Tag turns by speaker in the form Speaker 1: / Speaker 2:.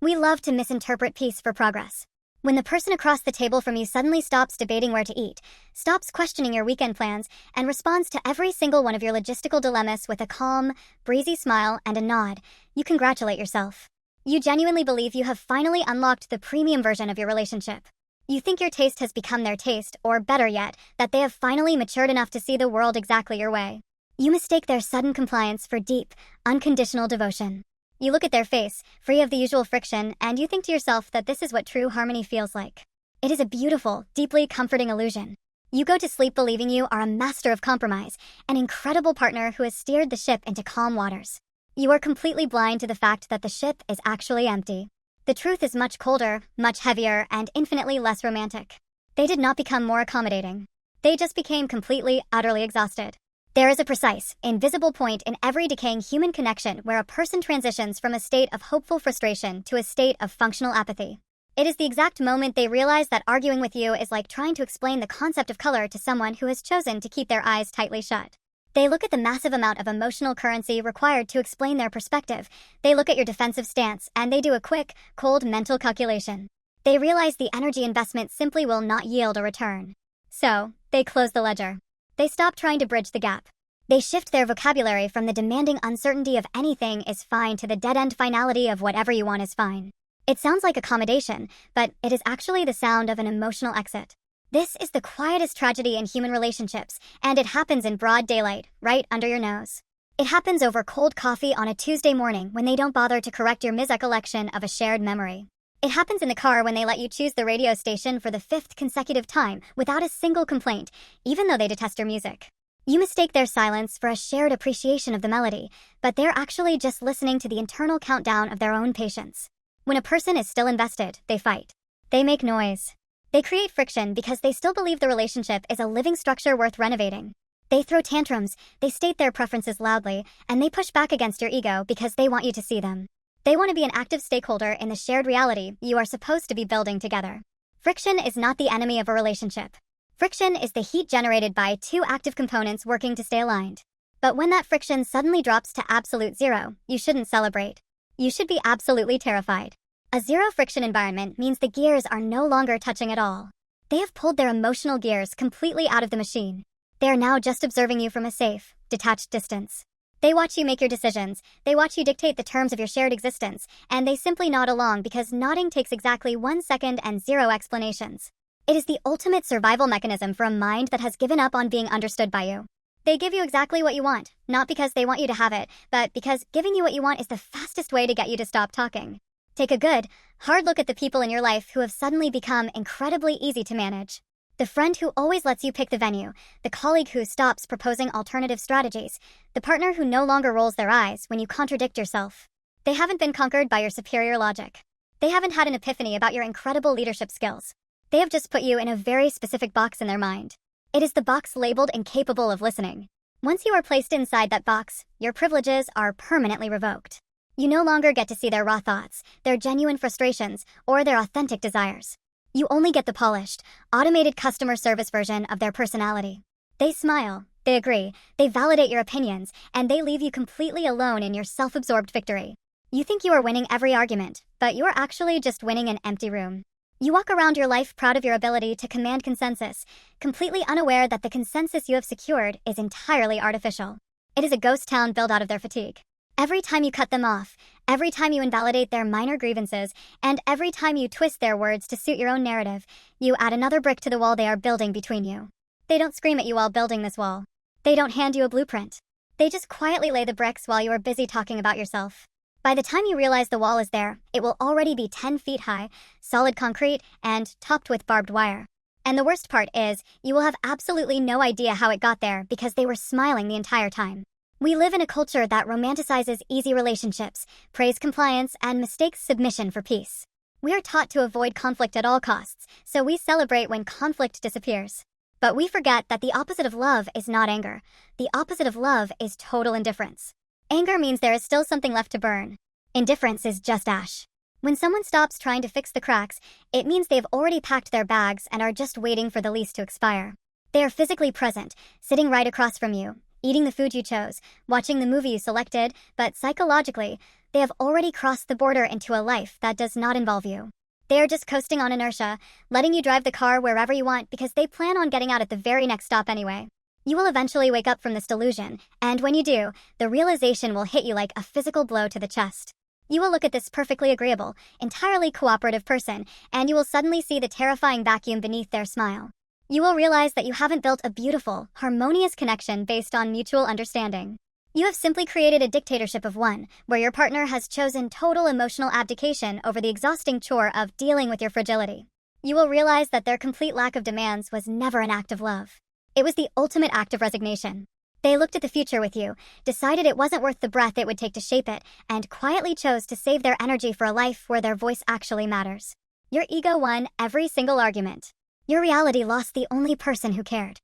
Speaker 1: We love to misinterpret peace for progress. When the person across the table from you suddenly stops debating where to eat, stops questioning your weekend plans, and responds to every single one of your logistical dilemmas with a calm, breezy smile and a nod, you congratulate yourself. You genuinely believe you have finally unlocked the premium version of your relationship. You think your taste has become their taste, or better yet, that they have finally matured enough to see the world exactly your way. You mistake their sudden compliance for deep, unconditional devotion. You look at their face, free of the usual friction, and you think to yourself that this is what true harmony feels like. It is a beautiful, deeply comforting illusion. You go to sleep believing you are a master of compromise, an incredible partner who has steered the ship into calm waters. You are completely blind to the fact that the ship is actually empty. The truth is much colder, much heavier, and infinitely less romantic. They did not become more accommodating. They just became completely, utterly exhausted. There is a precise, invisible point in every decaying human connection where a person transitions from a state of hopeful frustration to a state of functional apathy. It is the exact moment they realize that arguing with you is like trying to explain the concept of color to someone who has chosen to keep their eyes tightly shut. They look at the massive amount of emotional currency required to explain their perspective. They look at your defensive stance, and they do a quick, cold mental calculation. They realize the energy investment simply will not yield a return. So, they close the ledger. They stop trying to bridge the gap. They shift their vocabulary from the demanding uncertainty of anything is fine to the dead-end finality of whatever you want is fine. It sounds like accommodation, but it is actually the sound of an emotional exit. This is the quietest tragedy in human relationships, and it happens in broad daylight, right under your nose. It happens over cold coffee on a Tuesday morning when they don't bother to correct your misrecollection of a shared memory. It happens in the car when they let you choose the radio station for the 5th consecutive time without a single complaint, even though they detest your music. You mistake their silence for a shared appreciation of the melody, but they're actually just listening to the internal countdown of their own patience. When a person is still invested, they fight. They make noise. They create friction because they still believe the relationship is a living structure worth renovating. They throw tantrums, they state their preferences loudly, and they push back against your ego because they want you to see them. They want to be an active stakeholder in the shared reality you are supposed to be building together. Friction is not the enemy of a relationship. Friction is the heat generated by two active components working to stay aligned. But when that friction suddenly drops to absolute zero, you shouldn't celebrate. You should be absolutely terrified. A zero-friction environment means the gears are no longer touching at all. They have pulled their emotional gears completely out of the machine. They are now just observing you from a safe, detached distance. They watch you make your decisions, they watch you dictate the terms of your shared existence, and they simply nod along because nodding takes exactly 1 second and 0 explanations. It is the ultimate survival mechanism for a mind that has given up on being understood by you. They give you exactly what you want, not because they want you to have it, but because giving you what you want is the fastest way to get you to stop talking. Take a good, hard look at the people in your life who have suddenly become incredibly easy to manage. The friend who always lets you pick the venue, the colleague who stops proposing alternative strategies, the partner who no longer rolls their eyes when you contradict yourself. They haven't been conquered by your superior logic. They haven't had an epiphany about your incredible leadership skills. They have just put you in a very specific box in their mind. It is the box labeled incapable of listening. Once you are placed inside that box, your privileges are permanently revoked. You no longer get to see their raw thoughts, their genuine frustrations, or their authentic desires. You only get the polished, automated customer service version of their personality. They smile, they agree, they validate your opinions, and they leave you completely alone in your self-absorbed victory. You think you are winning every argument, but you're actually just winning an empty room. You walk around your life proud of your ability to command consensus, completely unaware that the consensus you have secured is entirely artificial. It is a ghost town built out of their fatigue. Every time you cut them off, every time you invalidate their minor grievances, and every time you twist their words to suit your own narrative, you add another brick to the wall they are building between you. They don't scream at you while building this wall. They don't hand you a blueprint. They just quietly lay the bricks while you are busy talking about yourself. By the time you realize the wall is there, it will already be 10 feet high, solid concrete, and topped with barbed wire. And the worst part is, you will have absolutely no idea how it got there because they were smiling the entire time. We live in a culture that romanticizes easy relationships, praise compliance, and mistakes submission for peace. We are taught to avoid conflict at all costs, so we celebrate when conflict disappears. But we forget that the opposite of love is not anger. The opposite of love is total indifference. Anger means there is still something left to burn. Indifference is just ash. When someone stops trying to fix the cracks, it means they've already packed their bags and are just waiting for the lease to expire. They are physically present, sitting right across from you, eating the food you chose, watching the movie you selected, but psychologically, They have already crossed the border into a life that does not involve you. They are just coasting on inertia, letting you drive the car wherever you want because they plan on getting out at the very next stop anyway. You will eventually wake up from this delusion, and when you do, the realization will hit you like a physical blow to the chest. You will look at this perfectly agreeable, entirely cooperative person, and you will suddenly see the terrifying vacuum beneath their smile. You will realize that you haven't built a beautiful, harmonious connection based on mutual understanding. You have simply created a dictatorship of one, where your partner has chosen total emotional abdication over the exhausting chore of dealing with your fragility. You will realize that their complete lack of demands was never an act of love. It was the ultimate act of resignation. They looked at the future with you, decided it wasn't worth the breath it would take to shape it, and quietly chose to save their energy for a life where their voice actually matters. Your ego won every single argument. Your reality lost the only person who cared.